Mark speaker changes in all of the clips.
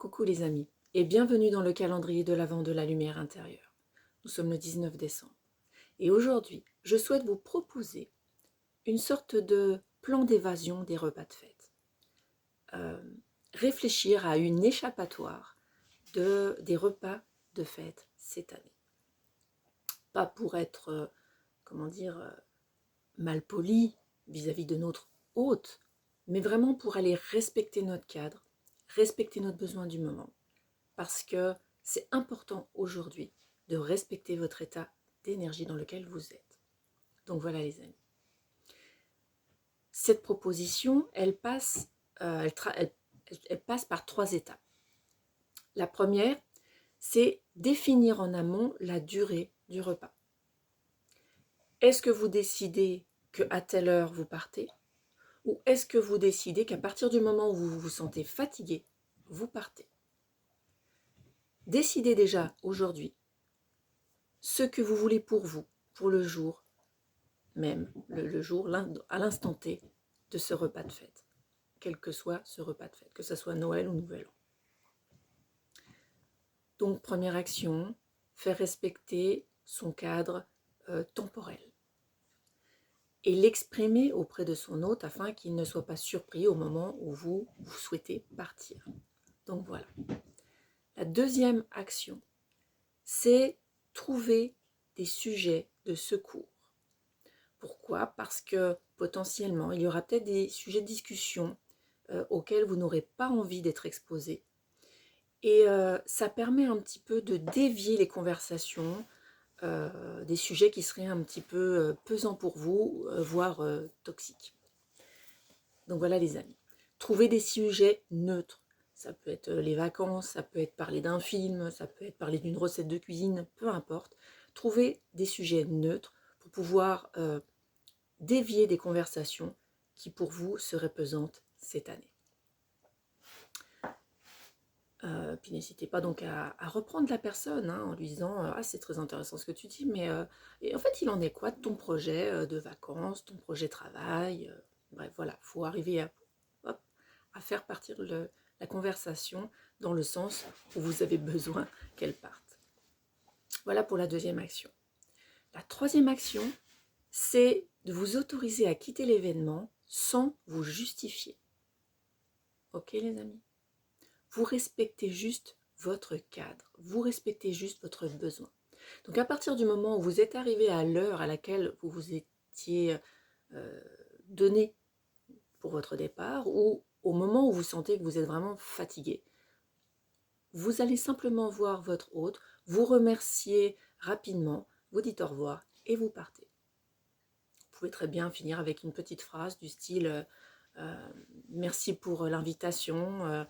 Speaker 1: Coucou les amis et bienvenue dans le calendrier de l'Avent de la lumière intérieure. Nous sommes le 19 décembre et aujourd'hui je souhaite vous proposer une sorte de plan d'évasion des repas de fête. Réfléchir à une échappatoire des repas de fête cette année. Pas pour être, mal poli vis-à-vis de notre hôte, mais vraiment pour aller respecter notre cadre, respecter notre besoin du moment. Parce que c'est important aujourd'hui de respecter votre état d'énergie dans lequel vous êtes. Donc voilà les amis. Cette proposition, elle passe par 3 étapes. La première, c'est définir en amont la durée du repas. Est-ce que vous décidez qu'à telle heure vous partez? Ou est-ce que vous décidez qu'à partir du moment où vous vous sentez fatigué, vous partez? Décidez déjà aujourd'hui ce que vous voulez pour vous, pour le jour même, le jour, à l'instant T de ce repas de fête, quel que soit ce repas de fête, que ce soit Noël ou Nouvel An. Donc, première action, faire respecter son cadre temporel et l'exprimer auprès de son hôte afin qu'il ne soit pas surpris au moment où vous souhaitez partir. Donc voilà. La deuxième action, c'est trouver des sujets de secours. Pourquoi? Parce que potentiellement, il y aura peut-être des sujets de discussion auxquels vous n'aurez pas envie d'être exposé. Et ça permet un petit peu de dévier les conversations des sujets qui seraient un petit peu pesants pour vous, voire toxiques. Donc voilà les amis. Trouvez des sujets neutres. Ça peut être les vacances, ça peut être parler d'un film, ça peut être parler d'une recette de cuisine, peu importe. Trouvez des sujets neutres pour pouvoir dévier des conversations qui pour vous seraient pesantes cette année. Puis n'hésitez pas donc à reprendre la personne en lui disant ah, c'est très intéressant ce que tu dis, mais et en fait il en est quoi de ton projet de vacances, ton projet travail bref voilà, il faut arriver à faire partir la conversation dans le sens où vous avez besoin qu'elle parte. Voilà pour la deuxième action. La troisième action, c'est de vous autoriser à quitter l'événement sans vous justifier. Ok les amis? Vous respectez juste votre cadre, vous respectez juste votre besoin. Donc à partir du moment où vous êtes arrivé à l'heure à laquelle vous vous étiez donné pour votre départ, ou au moment où vous sentez que vous êtes vraiment fatigué, vous allez simplement voir votre hôte, vous remercier rapidement, vous dites au revoir et vous partez. Vous pouvez très bien finir avec une petite phrase du style merci pour l'invitation,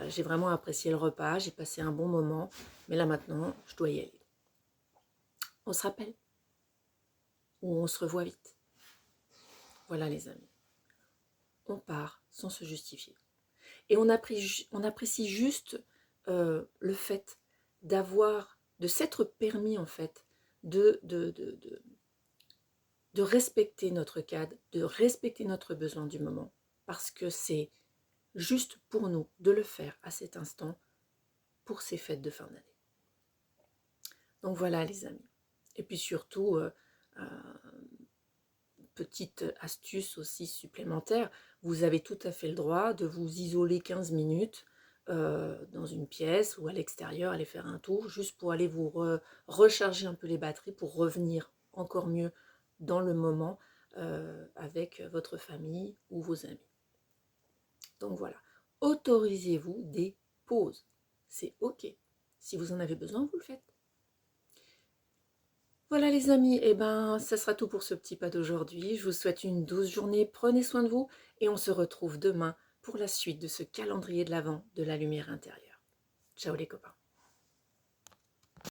Speaker 1: j'ai vraiment apprécié le repas, j'ai passé un bon moment, mais là maintenant, je dois y aller. On se rappelle ou on se revoit vite. Voilà les amis. On part sans se justifier. Et on apprécie juste le fait de s'être permis en fait de respecter notre cadre, de respecter notre besoin du moment, parce que c'est juste pour nous de le faire à cet instant pour ces fêtes de fin d'année. Donc voilà les amis. Et puis surtout, petite astuce aussi supplémentaire, vous avez tout à fait le droit de vous isoler 15 minutes dans une pièce ou à l'extérieur, aller faire un tour, juste pour aller vous recharger un peu les batteries, pour revenir encore mieux dans le moment avec votre famille ou vos amis. Donc voilà, autorisez-vous des pauses. C'est ok. Si vous en avez besoin, vous le faites. Voilà les amis, et ça sera tout pour ce petit pas d'aujourd'hui. Je vous souhaite une douce journée, prenez soin de vous et on se retrouve demain pour la suite de ce calendrier de l'Avent de la lumière intérieure. Ciao les copains.